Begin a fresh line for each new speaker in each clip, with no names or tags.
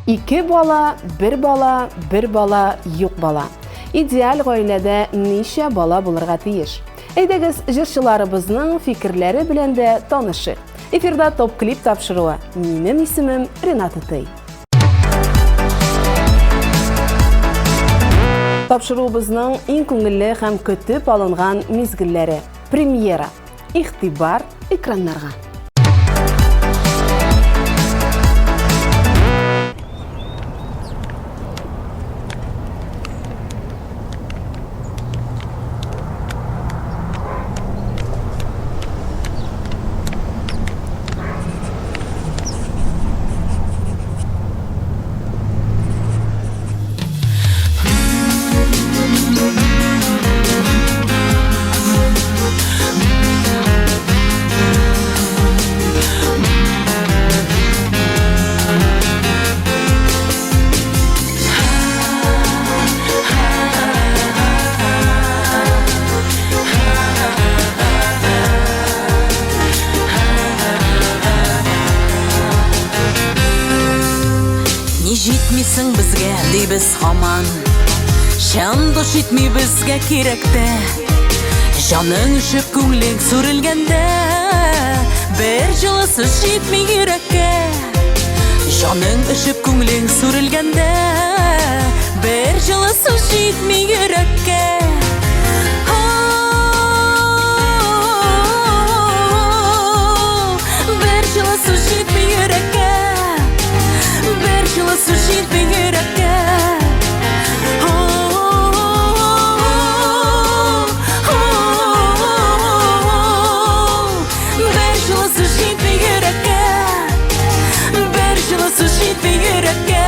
2 бала, 1 бала, 1 бала, юк бала. Идеал гаиләдә ничә бала булырга тиеш? Әйдәгез, җырчыларыбызның фикерләре белән дә танышыйк. Эфирда топ клип тапшыруы. Минем исемем Ринат. Тапшыруыбызның иң күңелле һәм көтеп алынган мизгелләре. Премьера. Игътибар экраннарга.
Җитмисең безгә дибез һаман, шәм дош итми безгә кирәктә. Җаның өшеп күңлең сүрелгәндә, бер җылы сүз җитми йөрәккә. Җаның өшеп күңлең сүрелгәндә, бер җылы сүз җитми йөрәккә. Бер җылы сүз җитми йөрәккә. Сүз җитми йөрәккә. Бер җылы сүз җитми йөрәккә. Бер җылы сүз җитми йөрәккә.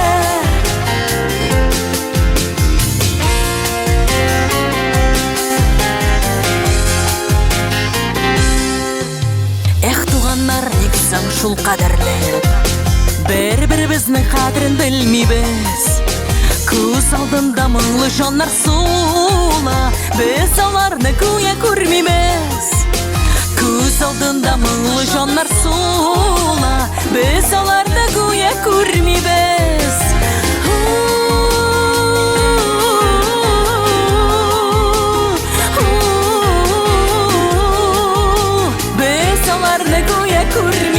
Эх, туганнар, ник соң шул кадерле? Бер-беребезнең кадерен белмибез. Күз алдында моңлы җаннар сула, без аларны гүя күрмибез. Күз алдында моңлы җаннар сула, без аларны гүя күрмибез. Без аларны гүя күрмибез.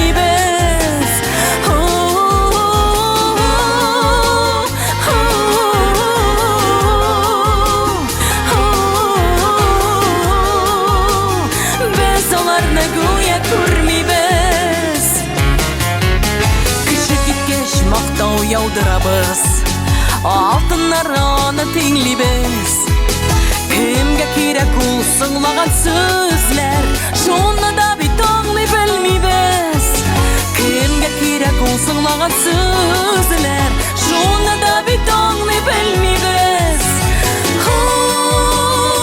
Мактау яудырабыз, алтыннарга аны тиңлибез. Кемгә кирәк ул сыңлаган сүзләр, шуны да бит аңлый белмибез. Кемгә кирәк ул сыңлаган сүзләр, шуны да бит аңлый белмибез.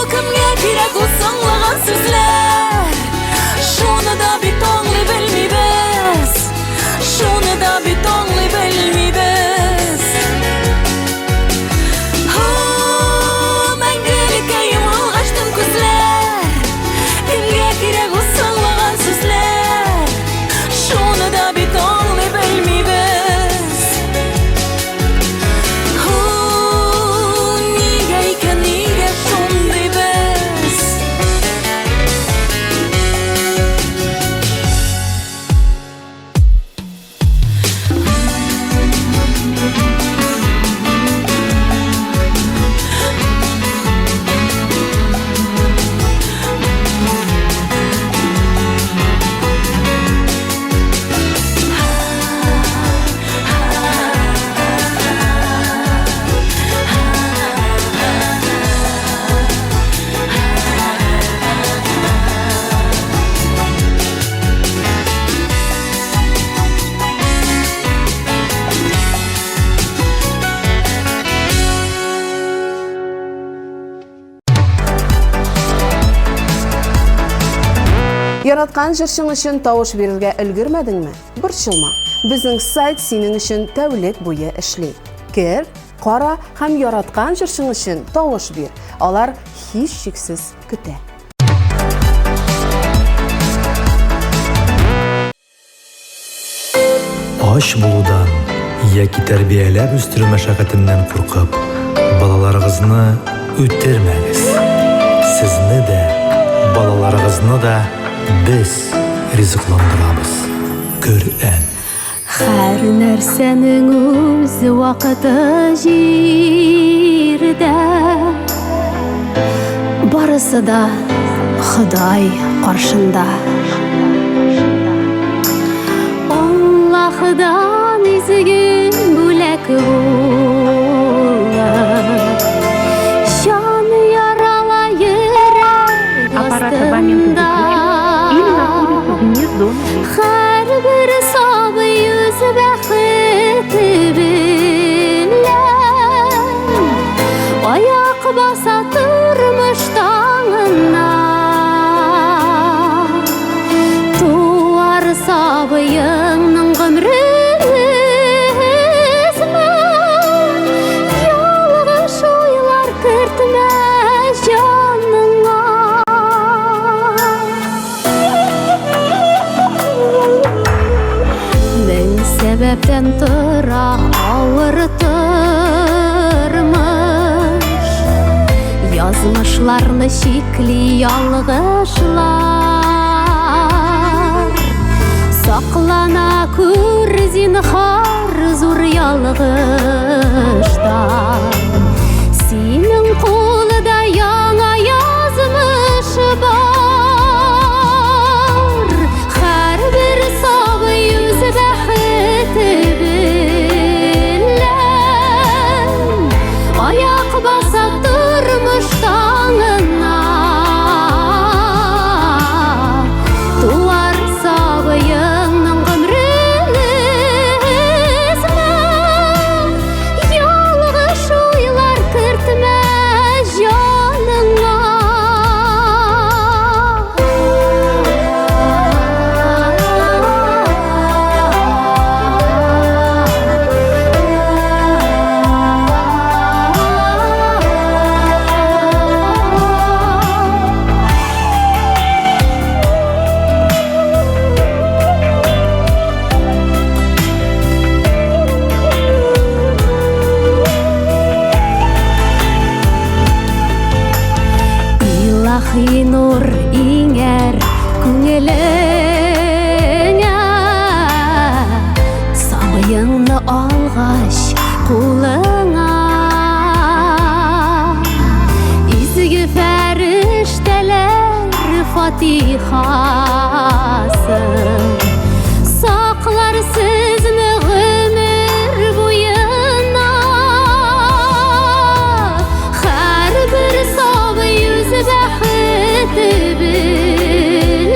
Кемгә кирәк ул сыңлаган сүзләр, шуны да бит аңлый белмибез. Шуны да бит аңлый белмибез. Мәңгелеккә йомылгач тын күзләр, кемгә кирәк ул сыңлаган сүзләр, шуны да бит аңлый белмибез. Нигә икән, нигә шундый без?
Яраткан җырчың өчен тавыш бирергә өлгермәдеңме? Борчылма. Безнең сайт синең өчен тәүлек буе эшли. Кер, кара һәм яраткан җырчың өчен тавыш бир. Алар һич шиксез көтә.
Аш булудан яки тәрбияләп үстерү мәшәкатеннән куркып, балаларыгызны үтермәгез. Сезне дә, балаларыгызны да без ризыкландырабыз. Коръән.
Һәр нәрсәнең үз вакыты җирдә. Барысы да Ходай каршында. Аллаһдан изге бүләк булыр. Җан ярала йөрәк астында. Һәр бер сабый үз бәхете белән аяк баса тормыш таңына. Туар сабыеңның гомре ялгыш уйлар кертмә җаныңа. Мең сәбәптән тора авыр тормыш, язмышларны чикли ялгышлар. Саклана күр зинһар зур ялгыштан. Синең кулда яңа язмыш бар. Һәр бер сабый үз бәхете белән аяк баса тормыш таңына. Туар сабыеңның гомрен өзмә ялгыш уйлар кертмә җаныңа. Илаһи нур иңәр күңелеңә. Сабыеңны алгач кулыңа. Изге фәрештәләр фатихасы саклар сезне гомер буена. Һәр бер сабый үз бәхете белән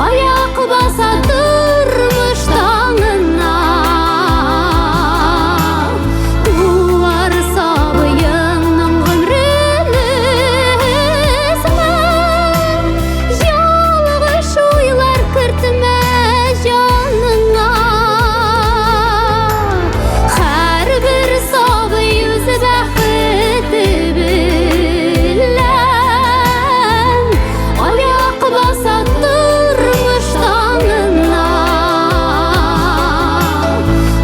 аяк баса тормыш таңына. Туар сабыеңның гомрен өзмә ялгыш уйлар кертмә җаныңа. Һәр бер сабый үз бәхете белән аяк баса тормыш таңына.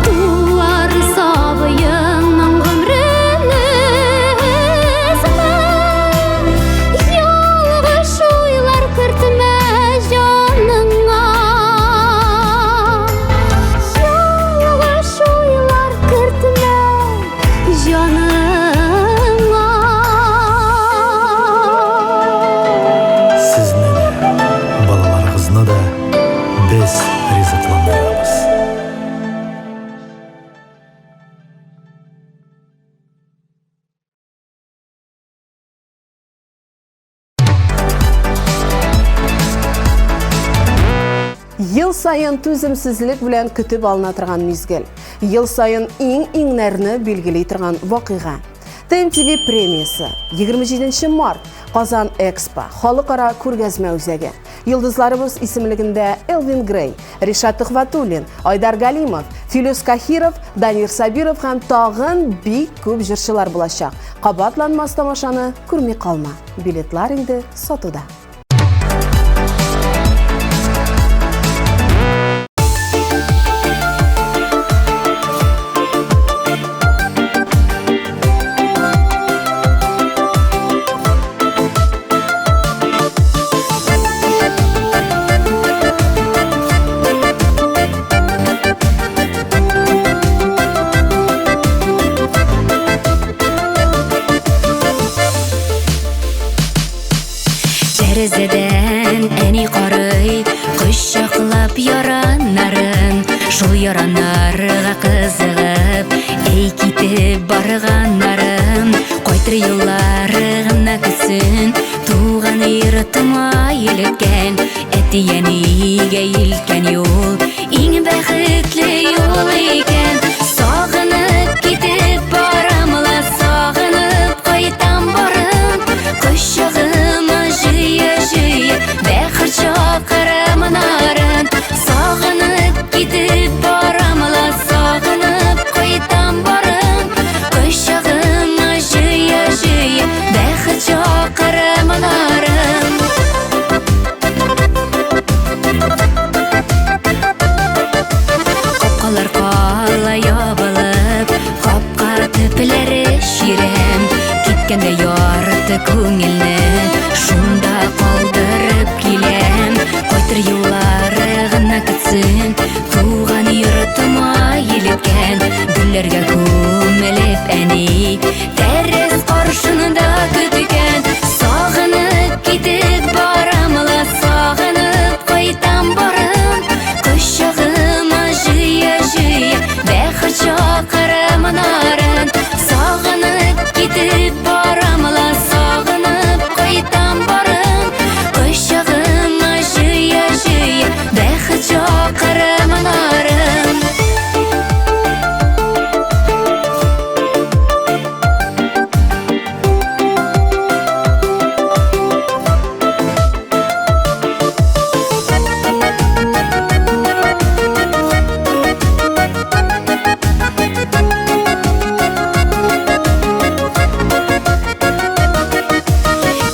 Туар сабыеңның гомрен өзмә ялгыш уйлар кертмә җаныңа. Ялгыш уйлар кертмә җаныңа.
Сезне дә, балаларыгызны да без ризыкландырабыз.
Ел сайын түземсезлек белән көтеп алына торган мизгел. Ел сайын иң-иңнәрне билгели торган вакыйга. ТМТV премиясы 27 март Казан Экспо халыкара күргәзмә үзәге. Йолдызларыбыз исемлегендә Элвин Грей, Ришат Төхвәтуллин, Айдар Галимов, Филус Кахиров, Данир Сабиров һәм тагын бик күп җырчылар булачак. Кабатланмас тамашаны күрми калма. Билетлар инде сатуда.
барганнарым Койтыр юллары гына күсін Туған йортыма елеткән Әтиянигә илткән юл Иң бәхетле юл икән Сагынып китеп барамла Сагынып кайтам барым Кочагыма жыя-жыя Бәхет чакрымнарын Сагынып китеп барамла Сагынып кайтам барым Кочагыма жыя-жыя Бәхет чакрымнарын Капкалар кала ябылып Капка төпләре ширем Киткәндә ярты күңелне Шунда калдырып киләм Кайтыр юллары гына көтсен Туган йортыма елеткән Гөлләргә күмелеп әни Тәрәз каршында көткән Сагынып китеп барамла Сагынып кайтам барым Кочагыма жыя-жыя Бәхет чакрымнарын Сагынып китеп барамла Сагынып кайтам барым Кочагыма жыя-жыя Бәхет чакрымнарын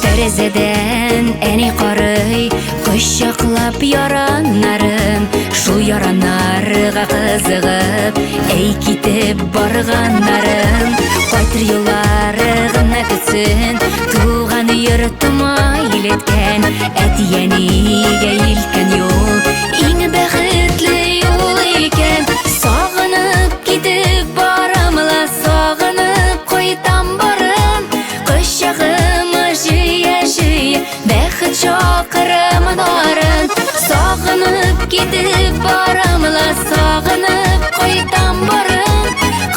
Тәрәзәдән әни карый Кочаклап яраннарын Шул яраннарга кызыгып Әй китеп барганнарын Кайтыр юллары гына көтсен Туган йортыма елеткән Әтиянигә илткән юл Иң бәхетле юл икән Сагынып китеп барамла Сагынып кайтам барым Кочагыма жыя-жыя Бәхет чакрымнарын Сагынып китеп барамла Сагынып кайтам барым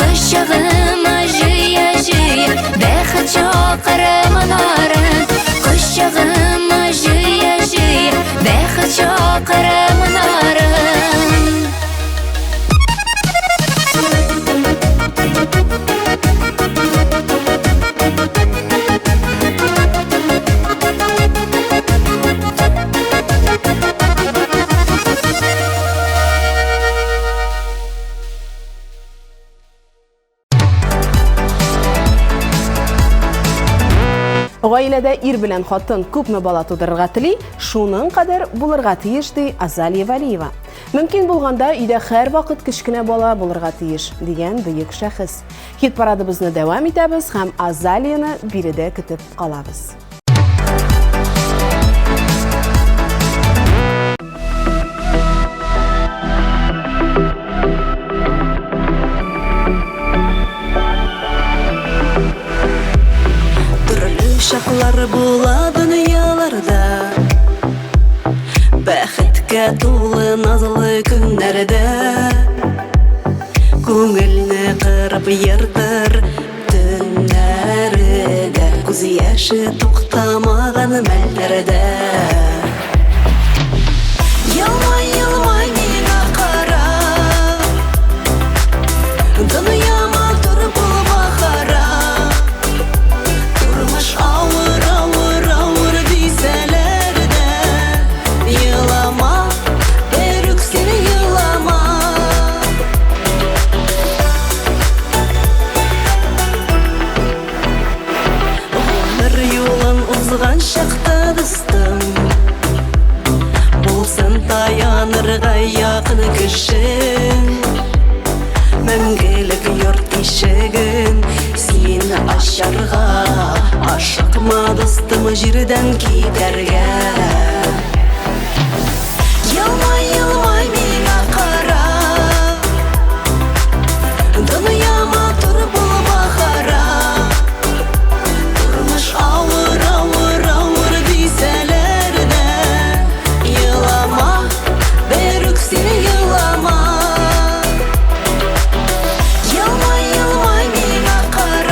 Кочагыма жыя-жыя Бәхет чакрымнарын Кочагыма жыя-жыя Бәхет чакрымнарын
Гаиләдә ир белән хатын күпме бала тудырырга тели, шуның кадәр булырга тиеш ди Азалия Вәлиева. Мөмкин булганда өйдә һәр вакыт кечкенә бала булырга тиеш дигән бөек шәхес. Хит парадыбызны дәвам итәбез һәм Азалияны биредә көтеп калабыз.
Шақлар була дөньяларда Бәхеткә тулы назлы көннәрдә Күңелне кырып йыртыр төннәрдә Күз яшы туктамаган мәлләрдә Елмай, елмай миңа кара Дөньяма тур бул бахара Ауыр, ауыр, ауыр дисәләр дә Елама, берүк син елама Гомер юлын узган чакта дустым Булсын таянырга якын кеше Мәңгелек йорт ишеген син ачарга Ашыкма достым җирдән китәргә Елмай, елмай миңа кара Дөньяма тур бул бахара Тормыш авыр, авыр, авыр дисәләр дә Елама, берүк син елама Елмай, елмай миңа кара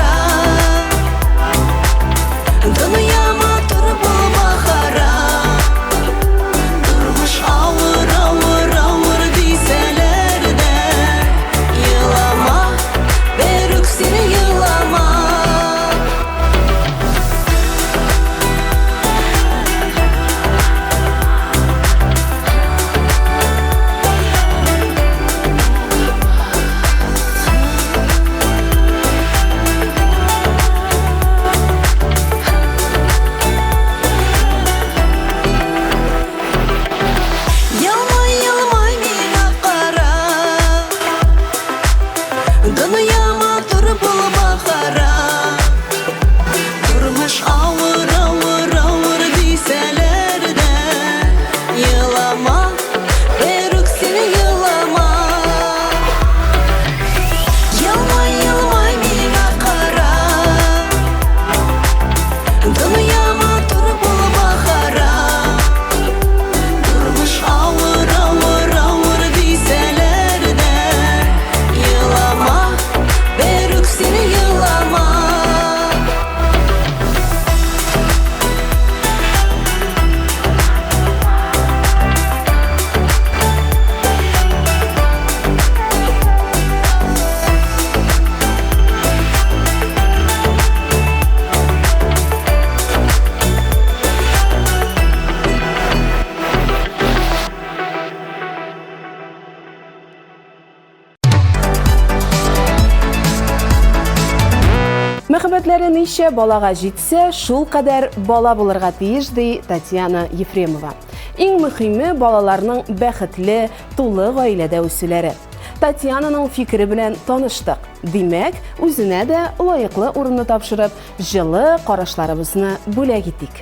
Мөнәсәбәтләре ничә балага җитсә, шул кадәр бала булырга тиеш, ди Татьяна Ефремова. Иң мөһиме балаларның бәхетле, тулы гаиләдә үсүләре. Татьянаның фикере белән таныштык. Димәк, үзенә дә лаеклы урынны тапшырып, җылы карашларыбызны бүләк итик.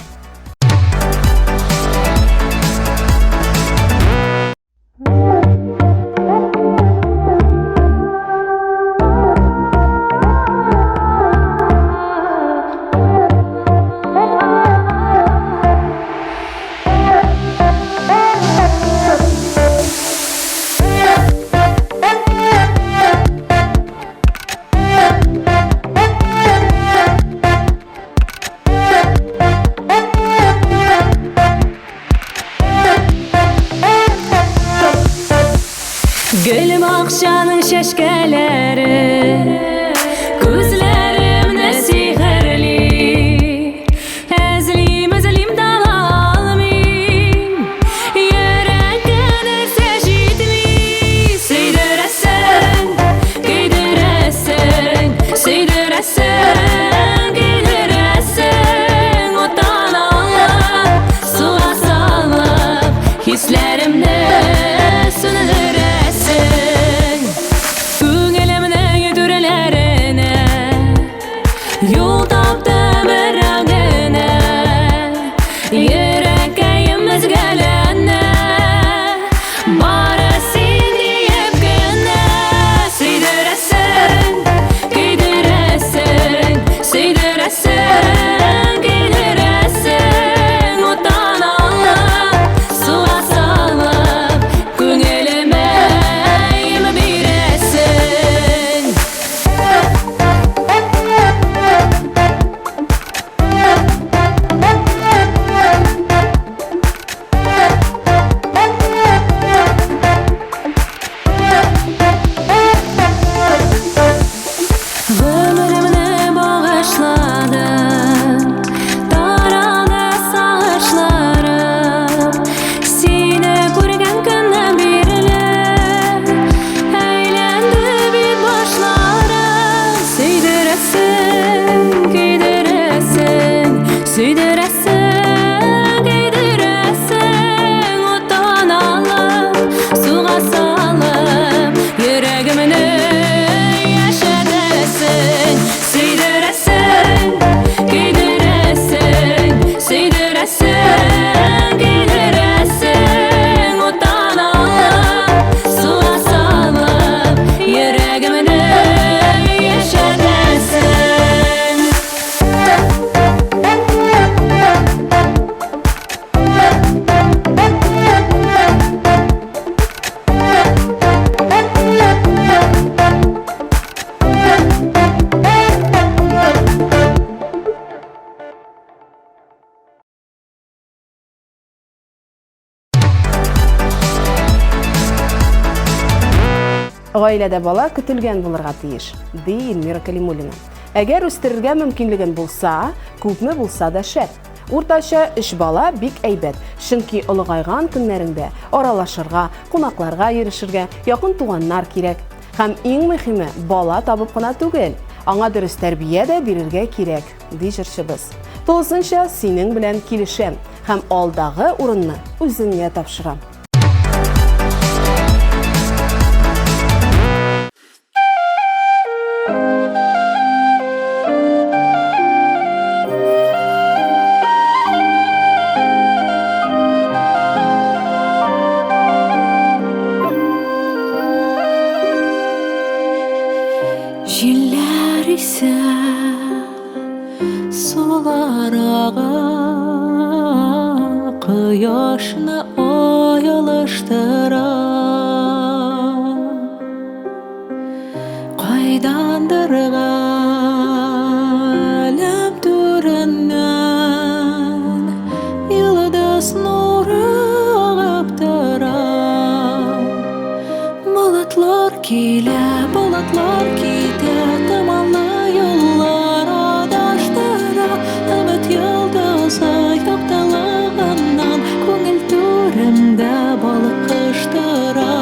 Gülüm akşanın şeşkeleri, gözlerimde sihirli. Ezlim dala almayım, yürek gelirse jitmi. Söydерәсең, söydерәсең, otan alıp, suğa salıp, hislerimde sönülür. Yol tapdım rəngine, yüreğim özgələnə, barı sen deyip günə. Söydерәсең, söydерәсең, otan alıp, suğa salıp, көңіліме ем бирәсең. Söydерәсең, otan alıp, suğa salıp, yüreğimini yaşadasın. Söydерәсең, otan alıp, suğa salıp, yüreğimini yaşadasın.
Гаиләдә бала көтелгән булырга тиеш, ди Эльмира Калимуллина. Әгәр үстерергә мөмкинлеген булса, күпме булса да шәп. Уртача 3 бала бик әйбәт, чөнки олыгайган көннәрендә аралашырга, кунакларга йөришергә якын туганнар кирәк. Һәм иң мөһиме, бала табып кына түгел, аңа дөрес тәрбия дә бирергә кирәк, ди җырчыбыз. Тулысынча синең белән килешәм һәм алдагы урынны үзеңә тапшырам.
Җилләр исә суларага, кояшны аялыштыра. Кайдандыр галәм түреннән йолдыз нуры агып тора. Болытлар килә, болытлар китә, томанлы юллар адаштыра. Өмет йолдызы яктылыгыннан күңел түрендә балкыштыра.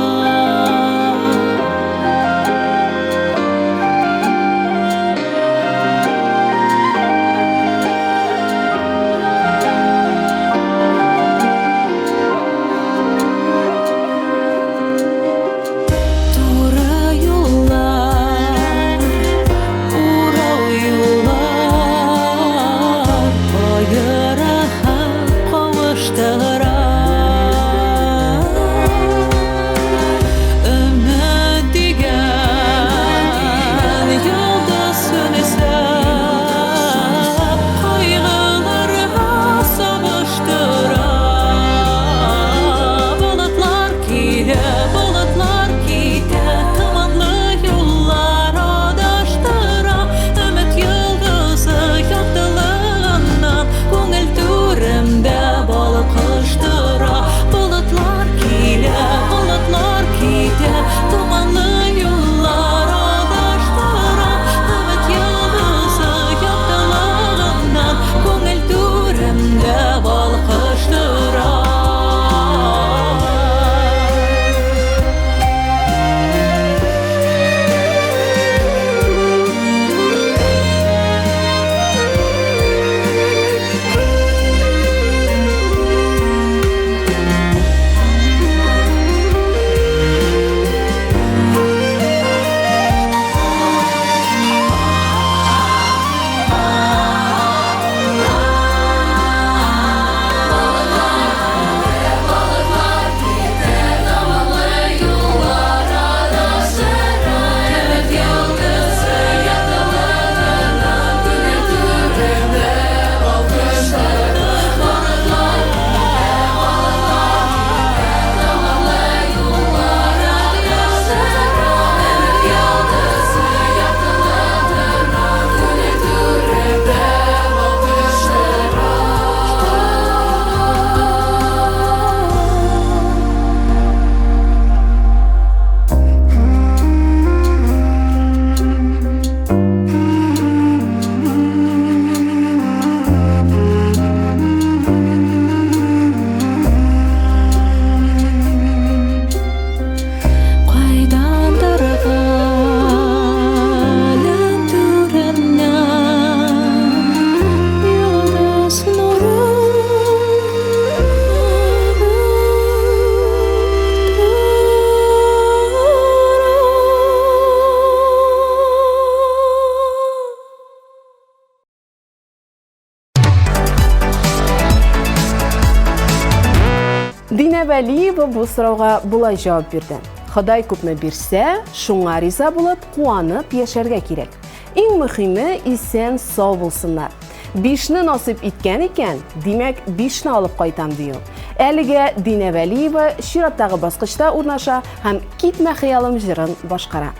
Динә Вәлиева бу сорауга булай җавап бирде. Ходай күпме бирсә, шуңа риза булып, куанып яшәргә кирәк. Иң мөһиме исән сау булсыннар. 5-не насыйп иткән икән, димәк 5-не алып кайтам ди ул. Әлегә Динә Вәлиева чираттагы баскычта урнаша һәм Китмә хыялым җырын башкара.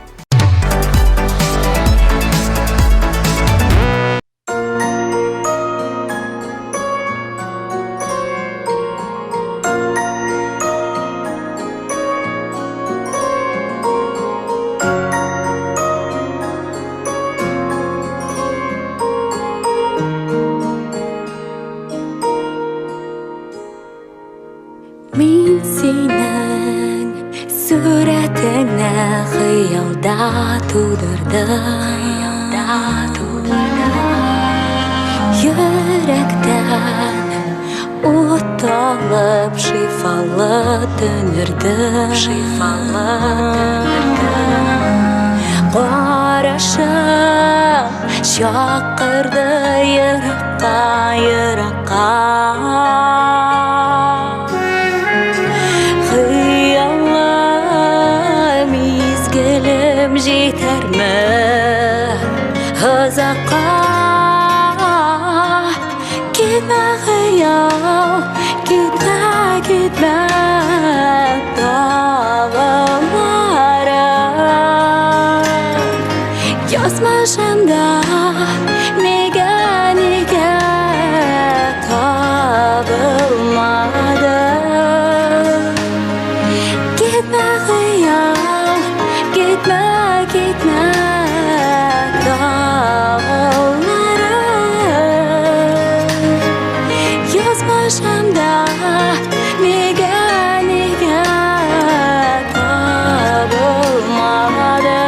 Мин синең сүрәтеңне хыялда тудырдым, йөрәктән ут алып шифалы төнердем, карашым чакырды еракка. Хыялым изгелем жетәрме озакка. Китмә хыял, китмә тавыларым. Язмышымда нигә табылмады. Китмә хыял, китмә тавыларым. Язмышымда нигә табылмады.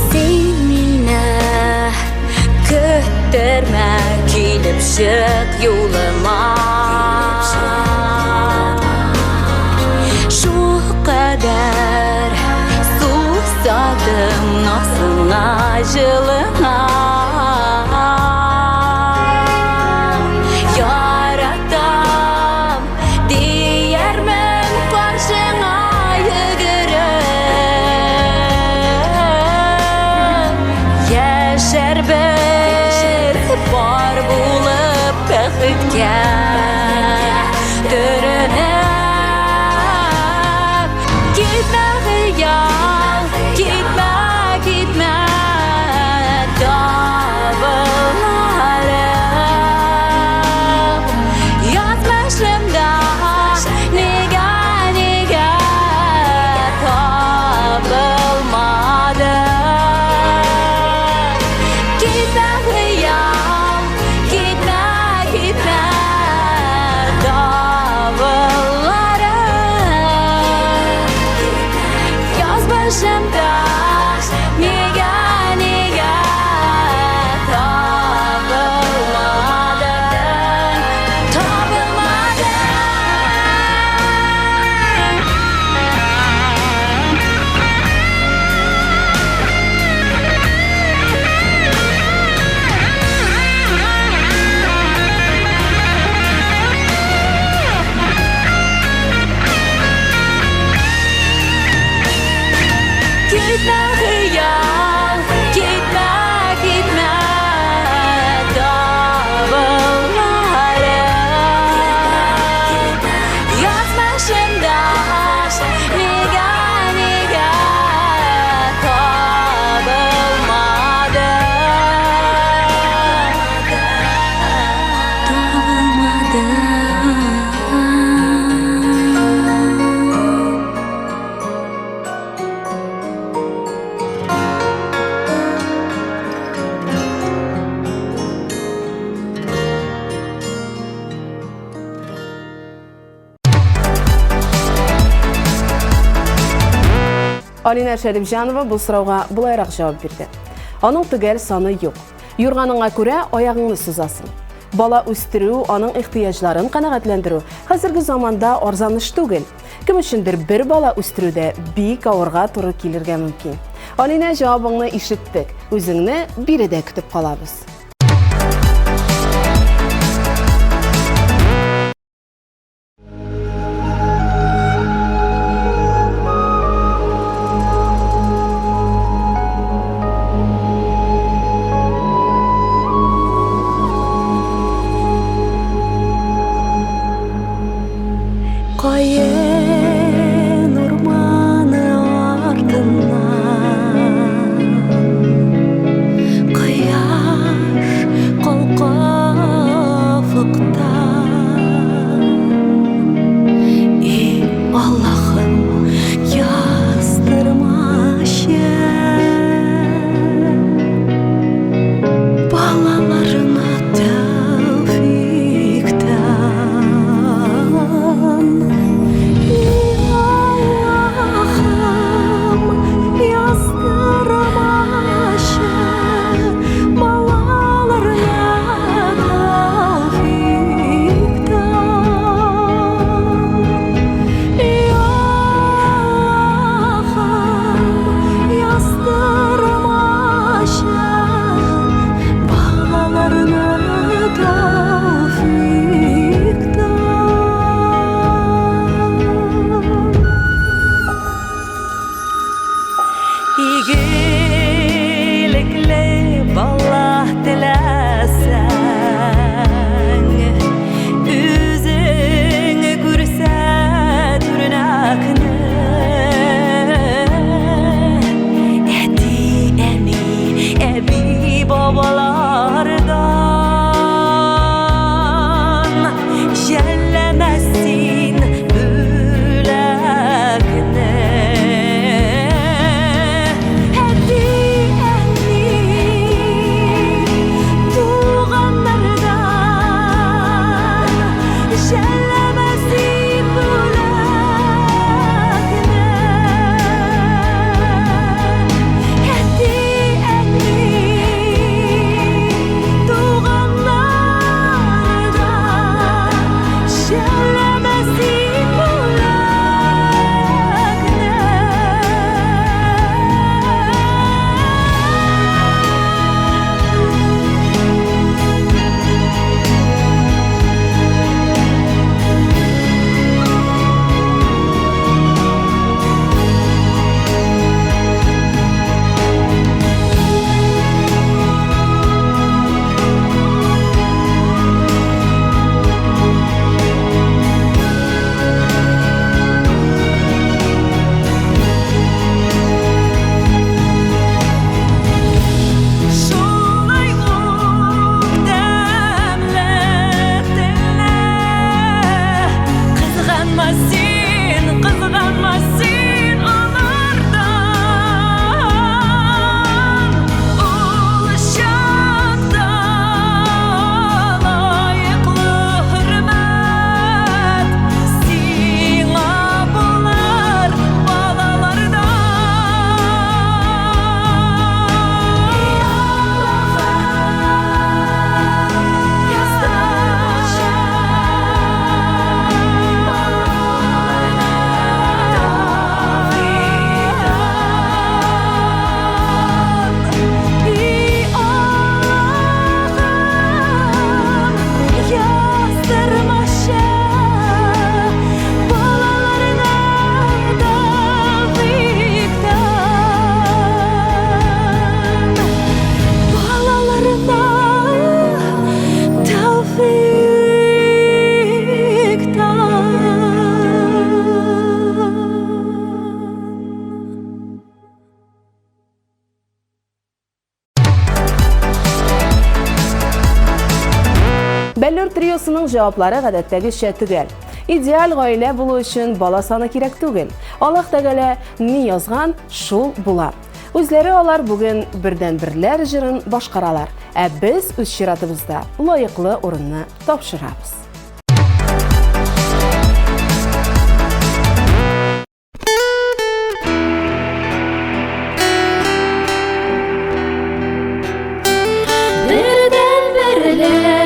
Син мине көттермә, килеп чык юлыма. Шулкадәр сусадым насылыңа, җылыңа. Яратам диярмен каршыңа йөгереп. Яшәрбез бар булып бәхеткә төренеп. Китмә хыял, китмә тавыларым. Язмышымда нигә табылмады. Китмә хыял, китмә тавыларым. Язмышымда нигә табылмады. Китмә хыял, китмә тавыларым. Язмышымда нигә табылмады.
Алинә Шәрипҗанова бу сорауга булайрак җавап бирде. Аның төгәл саны юк. Юрганыңа күрә аягыңны сузасың. Бала үстерү, аның ихтыяҗларын канәгатьләндерү хәзерге заманда арзаныш түгел. Кем өчендер бер бала үстерүдә бик авырга туры килергә мөмкин. Алинә, җавабыңны ишеттек. Үзеңне биредә көтеп калабыз.
Кайын урманы артынан Кояш калкафыкта И Аллахым яздырмашы балаларына
Бәллүр триосының җаваплары гадәттәгечә төгәл. Идеаль гаилә булу өчен бала саны кирәк түгел. Аллаһ Тәгалә ни язган, шул була. Үзләре алар бүген Бердәнберләр җырын башкаралар, ә без үз чиратыбызда лаеклы урынны тапшырабыз.
Бердәнберләр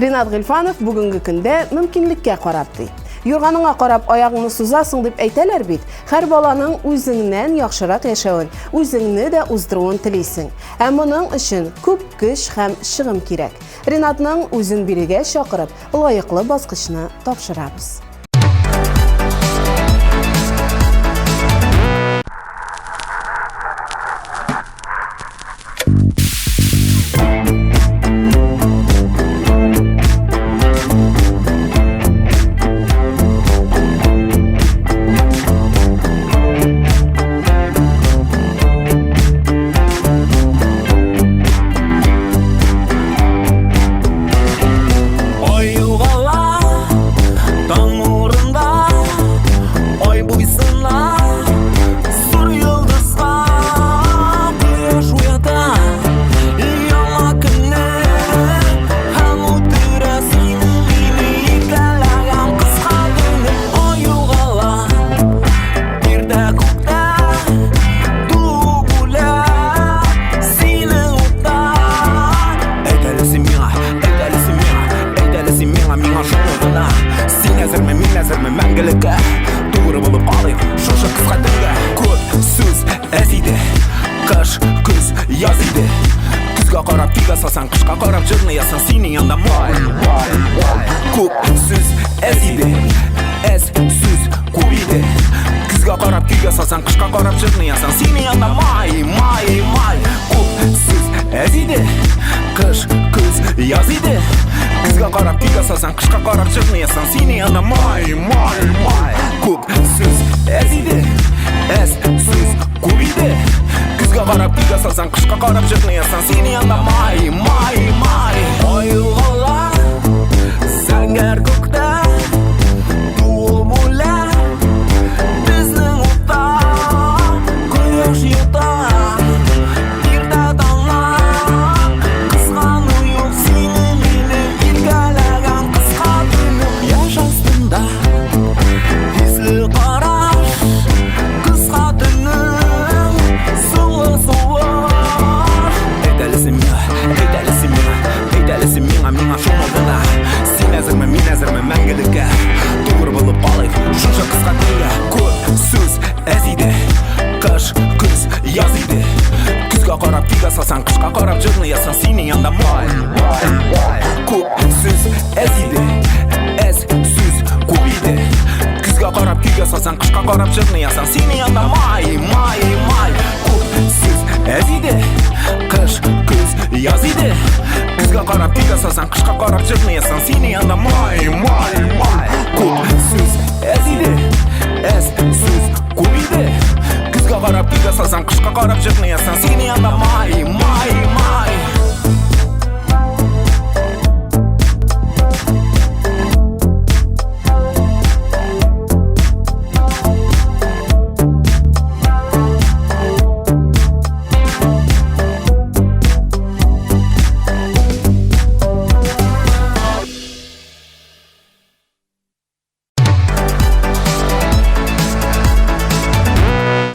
Ринат Гыйльфанов бүгенге көндә мөмкинлеккә карап ди. Юрганыңа карап аягыңны сузасың дип әйтәләр бит. Һәр баланың үзеңнән яхшырак яшәвен, үзеңне дә уздыруын телисең. Ә моның өчен күп көч һәм чыгым кирәк. Ринатның үзен бирегә чакырып, лаеклы баскычны тапшырабыз.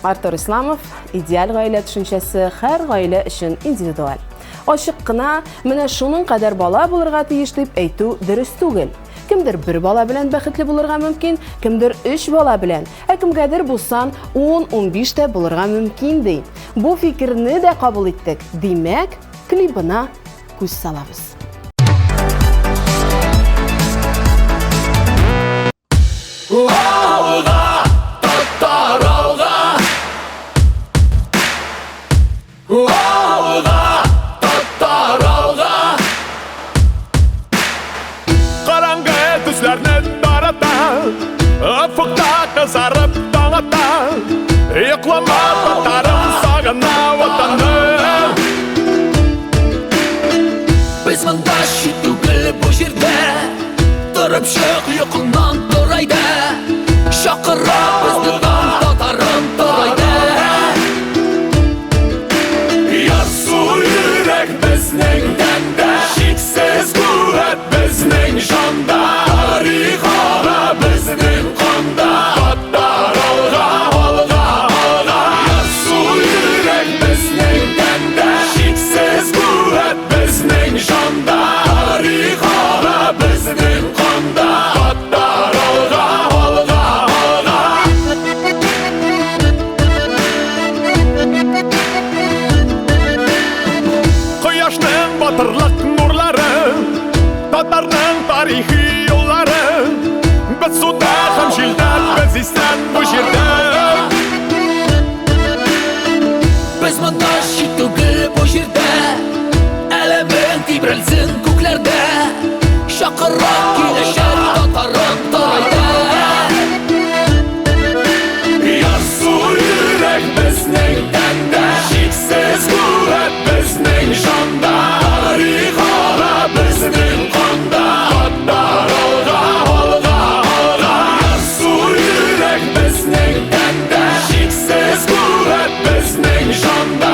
Артур Исламов, идеаль гаилә төшенчәсе һәр гаилә өчен индивидуаль. Ачык кына, менә шуның кадәр бала булырга тиеш дип әйтү дөрес түгел. Кемдер бер бала белән бәхетле булырга мөмкин, кемдер 3 бала белән, ә кемгәдер булсан 10-15 тә булырга мөмкин ди. Бу фикерне дә кабул иттек. Димәк, клибына күз салабыз.
Кызарып таң ата, йоклама татарым сагына ватанны. Без монда ши түгел бу җирдә, торып чык йокыңнан торайда, чакыра безне таң татарым торайда. Ярсу йөрәк безнең тәндә, шиксез куәт безнең җанда, тарихара безнең канда. Шиксез куәт безнең җанда, тарихара
батырлык нурлары, татарның тарихи юллары. Без суда һәм җилдә, без исән бу җирдә.
Без монда чит түгел бу җирдә, әлемең тибрәлсен күкләрдә. Шакырак киләчәк татарым тарайда.
Ярсу йөрәк безнең тәндә, шиксез куәт безнең җанда. Тарих ала безнең канда, татар алга, алга, алга. Ярсу йөрәк безнең тәндә, шиксез куәт безнең җанда.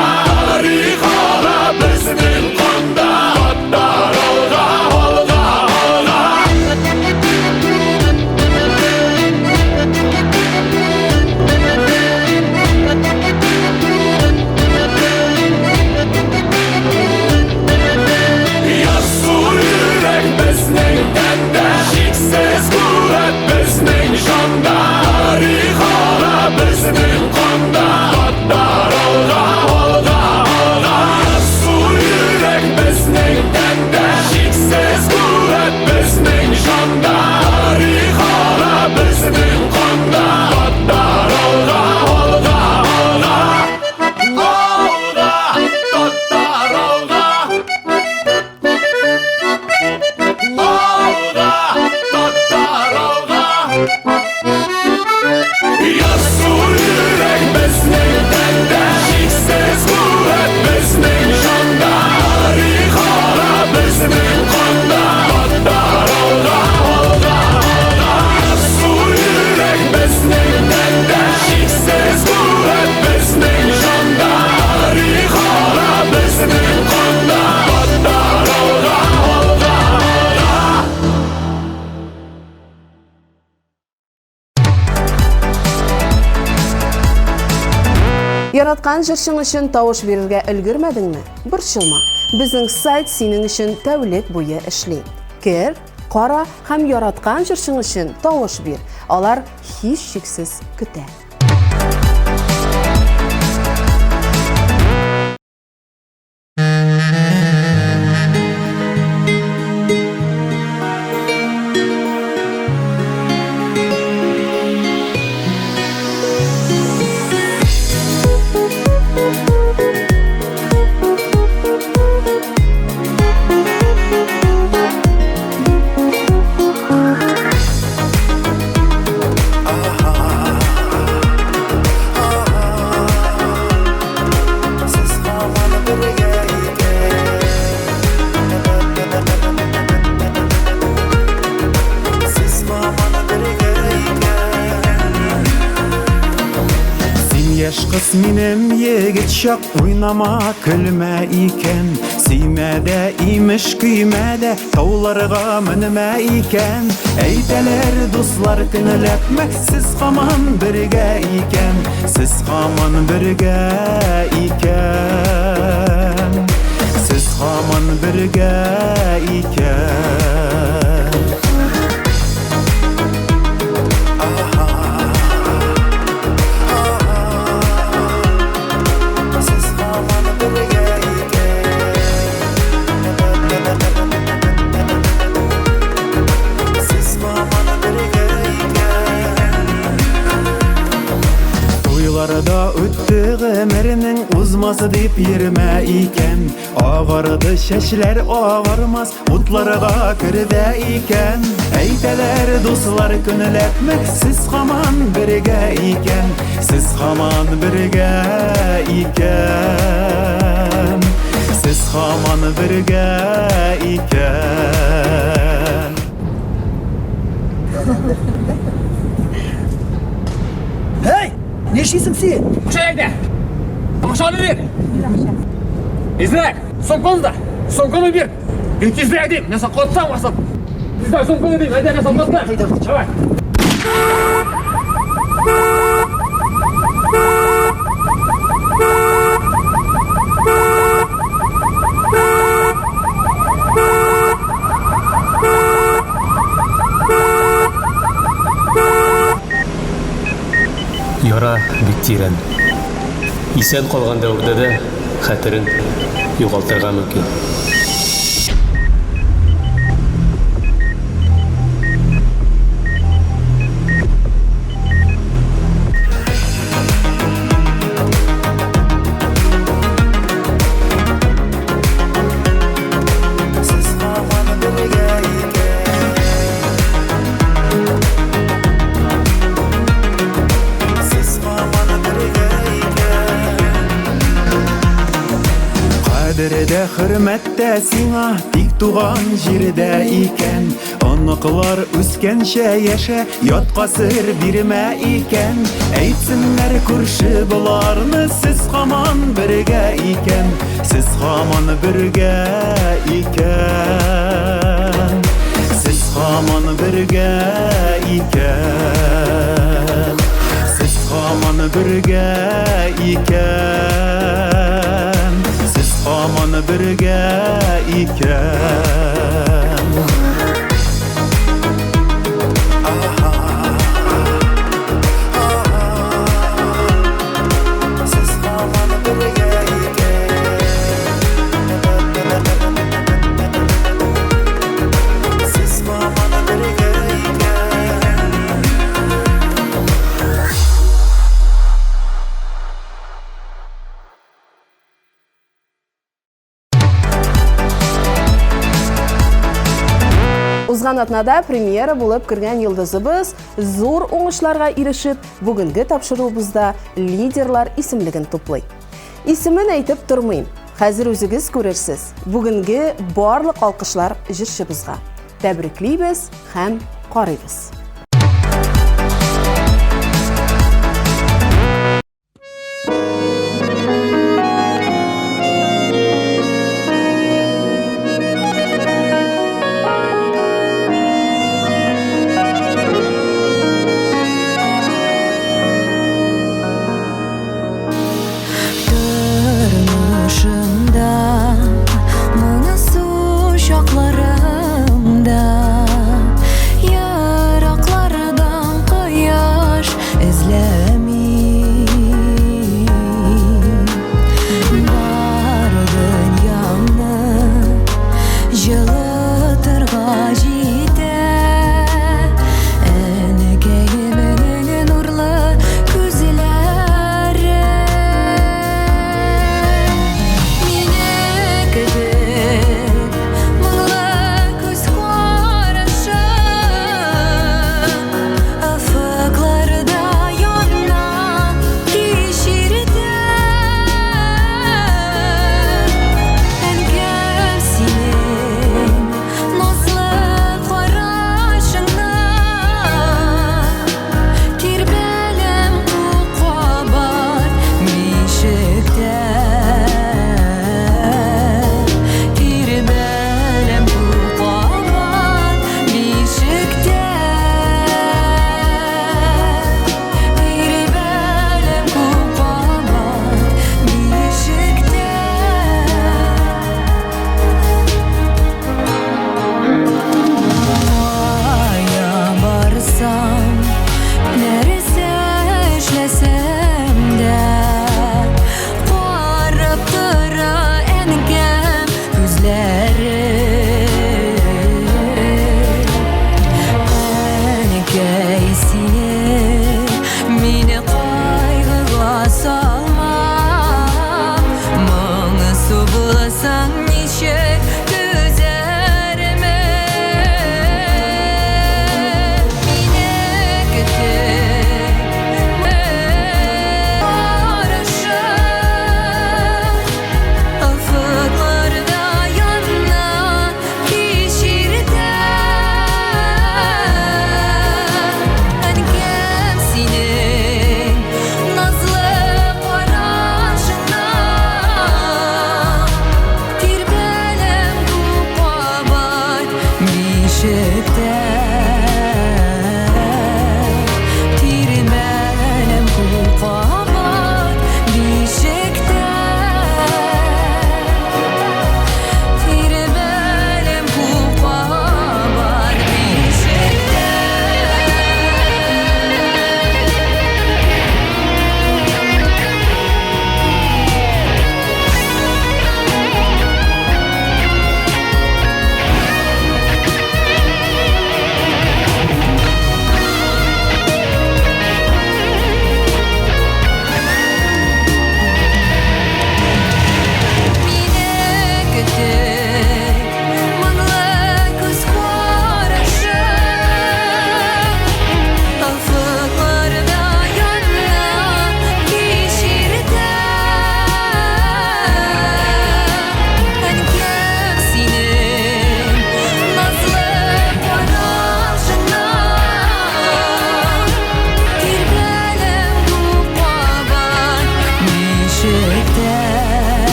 Тарих ала безнең канда, татар алга, алга, алга. Ярсу йөрәк безнең тәндә, шиксез куәт безнең җанда. Тарих ала безнең канда, татар алга, алга, алга. Ярсу йөрәк безнең тәндә, шиксез куәт безнең җанда. Тарих ала безнең канда, татар алга, алга, алга. Алга, татар алга. Алга, татар алга. Ярсу йөрәк безнең тәндә, шиксез куәт безнең җанда. Тарих ала безнең канда, татар алга, алга, алга. Ярсу йөрәк безнең тәндә, шиксез куәт безнең җанда. Тарих ала безнең канда, татар алга, алга, алга.
Яраткан җырчың өчен тавыш бирергә өлгермәдеңме? Борчылма. Безнең сайт синең өчен тәүлек буе эшли. Кер, кара һәм яраткан җырчың өчен тавыш бир. Алар һичшиксез көтә.
Кыз минем егет чак, уйнама көлмә икән. Сөймәдә имеш көймәдә, тауларга менмә икән. Әйтәләр дуслар көнләпмә, сез һаман бергә икән. Сез һаман бергә икән. Сез һаман бергә икән. Туйларда үтте гомернең узмасы дип йөрмә икән. Агарды чәчләр агармас, утларга кердә икән. Әйтәләр дуслар көнләпме, сез һаман бергә икән. Сез һаман бергә икән. Сез һаман бергә икән.
Hey! Ne işisin sen?
Lучшая! Акчаны бир! Изге, сомкаңызда! Сомканы бир! Мен тезрәк дейм, мен саклатсам асып! Изге, сомканы дейм, әйдә, мен саклатсам! Давай!
Яра бик тирән. Исән калган дәврдә дә хәтерен югалтырга мөмкин.
Кадердә хөрмәттә сиңа тик туган җирдә икән. Аныклар үскәнчә яшә, ятка сер бирмә икән. Әйтсеннәр күрше буларны, сез һаман бергә икән. Сез һаман бергә икән. Сез һаман бергә икән. Сез һаман бергә икән. Сез һаман бергә икән.
Узган атнада премьера булып кергән йолдызыбыз зур уңышларга ирешеп, бүгенге тапшыруыбызда лидерлар исемлеген туплый. Исемен әйтеп тормыйм. Хәзер үзегез күрерсез. Бүгенге барлык алкышлар җырчыбызга. Тәбриклибез һәм карыйбыз.
Шакларымда ярак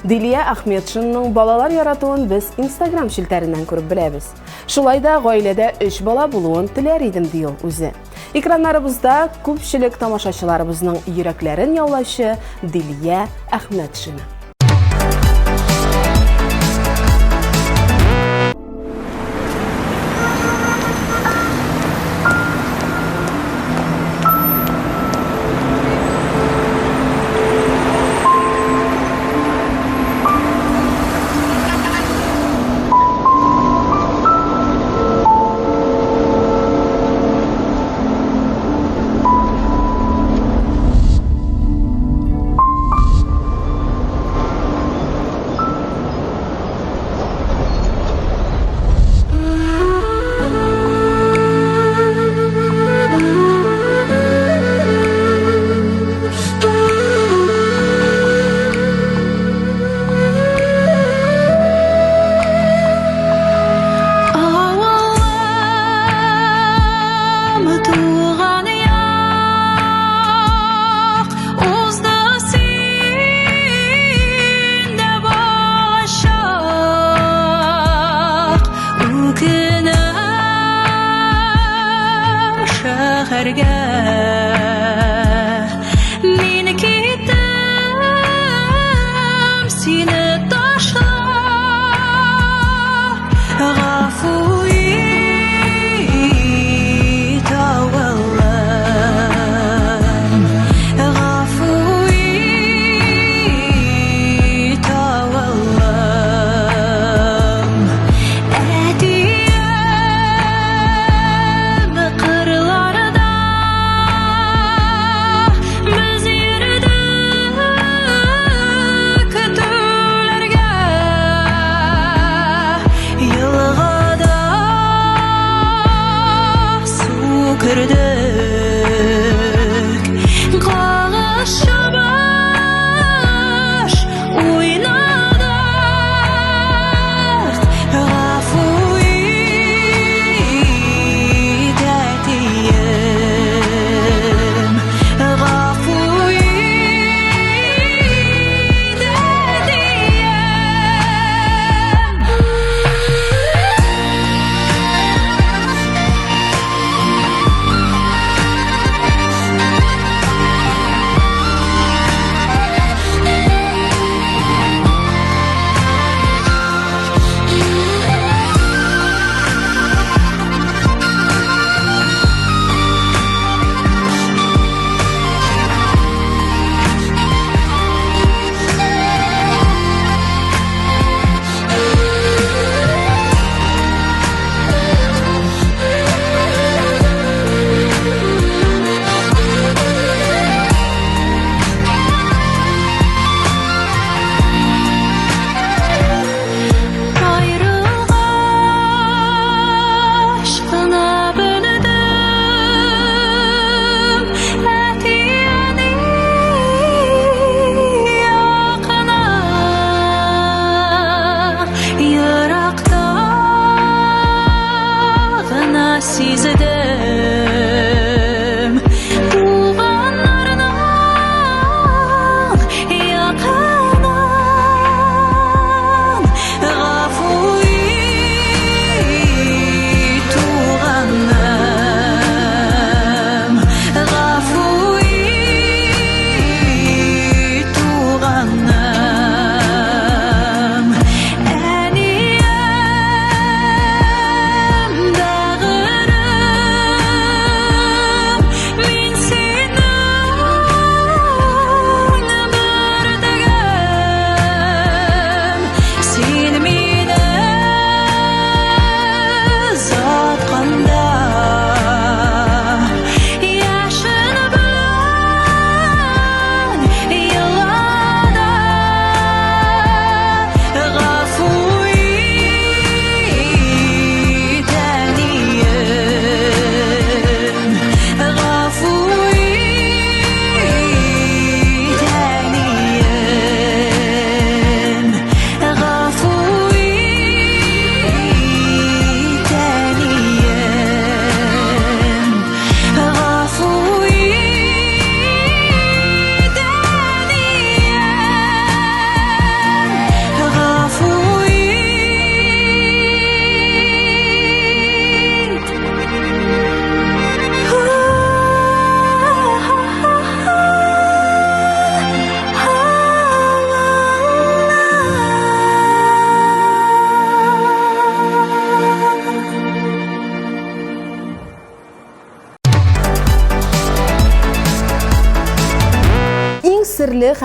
Дилия Әхмәтшинның балалар яратуын без Instagram шилтәреннән күреп беләбез. Шулай да гаиләдә 3 бала булуын теләр идем ди ул үзе. Экраннарыбызда күпчелек тамашачыларыбызның йөрәкләрен яулаучы Дилия Әхмәтшина.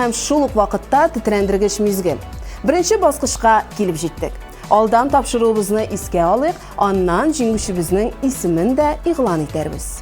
һәм шул ук вакытта тетрәндергеч мизгел. Беренче баскычка килеп җиттек. Алдан тапшыруыбызны искә алыйк, аннан җиңүчебезнең исемен дә игълан итәрбез.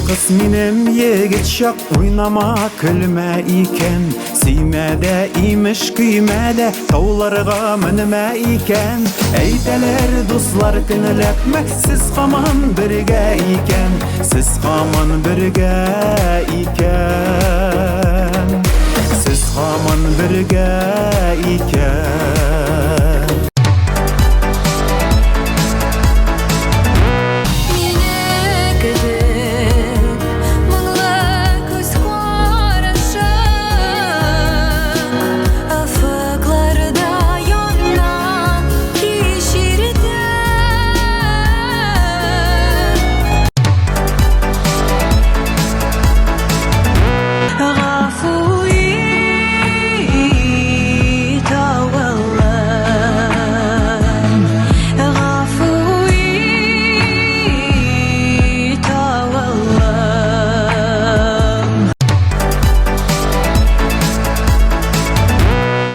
Кыз минем егет чак уйнама көлмә икән, сөймәдә имеш көймәдә тауларга менмә икән. Әйтәләр дуслар көнләпмә, сез һаман бергә икән, сез һаман бергә икән, сез һаман бергә икән.
Мине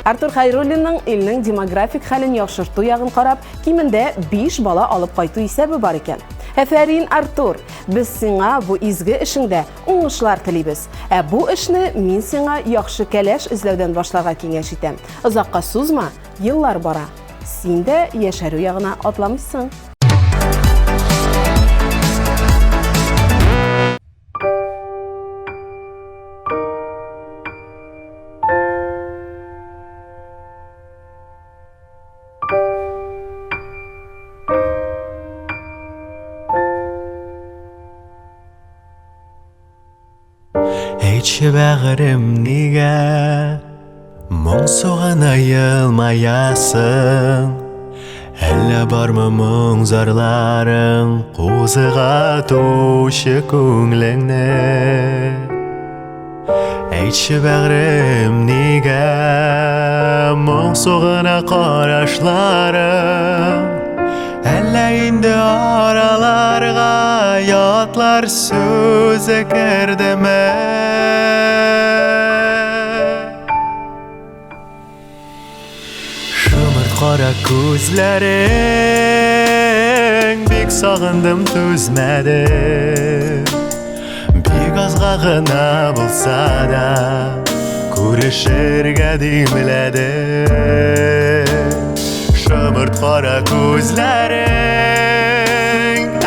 Артур Хәйруллинның илнең демографик хәлен яхшырту ягын карап, кимендә 5 бала алып кайту исәбе бар икән. Әфәрин, Артур, без сиңа бу изге эшеңдә уңышлар телибез. Бу эшне мин сиңа яхшы кәләш эзләүдән башларга киңәш итәм. Озакка сузма, еллар бара. Син дә яшәрү ягына атламыйсың.
Әйтші бәғірім неге мұң соғана елмаясың, әлі бармы мұң зарларың қозыға тошы көңліңні. Әйтші бәғірім неге мұң соғана қарашларың, әлі инде араларға ятлар сөзі кірдіме. Шымырт қара көзлерің, бек сағындым төзмәдім. Бек азға ғына болса да көрешерге деміләдім. Шымырт қара көзлерің,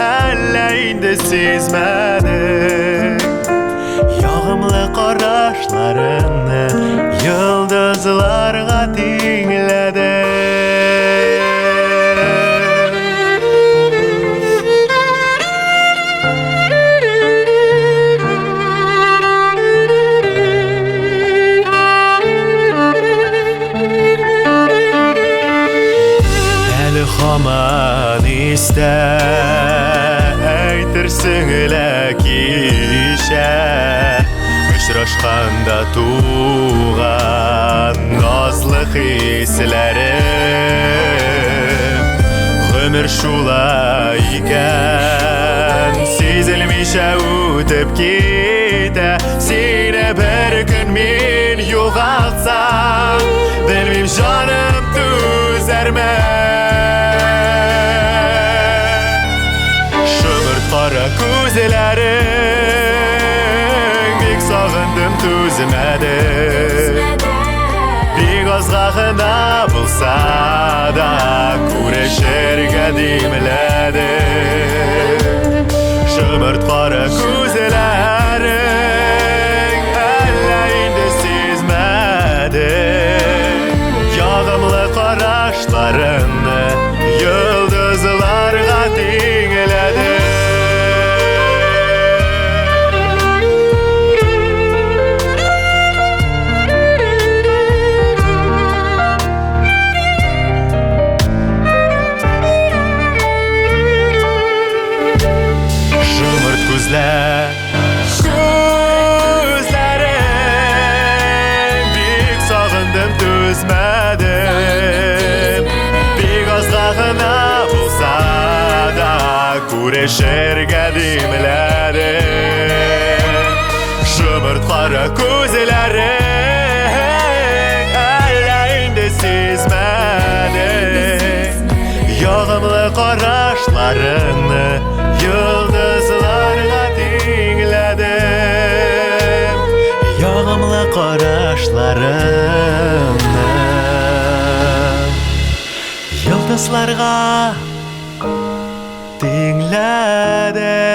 әлі инде сезмәдің. Яғымлы қарашларыңны йолдызларға теңләдің. Хаман истә әйтерсең кичә, очрашканда туган назлы хисләрем. Гомер шулай икән, сизелмичә үтеп китә. Сине бер көн мин югалтсам, белмим җаным түзәрме. Қара көзләрің, бек сағындым төзмәдім. Бек азға ғына болса да көрешерге деміләдім. Шымырт қара көзләрің, әлі инде сезмәдің. Яғымлы қарашларыңны йолдызларға теңләдім. Gözlərim, bek sağındım düzmədim. Bek azlağına bulsa da көрешерге деміләdim. Шымырт қара көзләрің, әлі инде сезмәдің. Яғымлы қарашларыңны йолдызларға теңләдім. Яғымлы қарашларыңны йолдызларға теңләдім.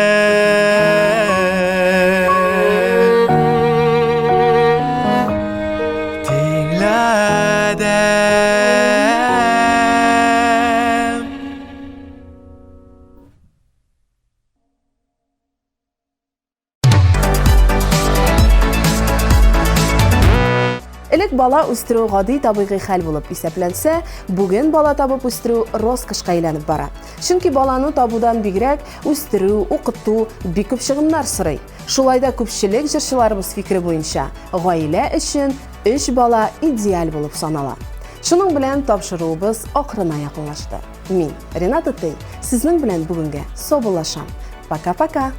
Бала үстерү гади табигый хәл булып исәпләнсә, бүген бала табып үстерү роскошка әйләнеп бара. Чөнки баланы табудан бигрәк үстерү, укыту бик күп чыгымнар сорый. Шулай да күпчелек җырчыларыбыз фикере буенча, гаилә өчен 3 бала идеаль булып санала. Шуның белән тапшыруыбыз акрына якынлашты. Мин, Ринат Итей, сезнең белән бүгенгә саубуллашам. Пока-пока.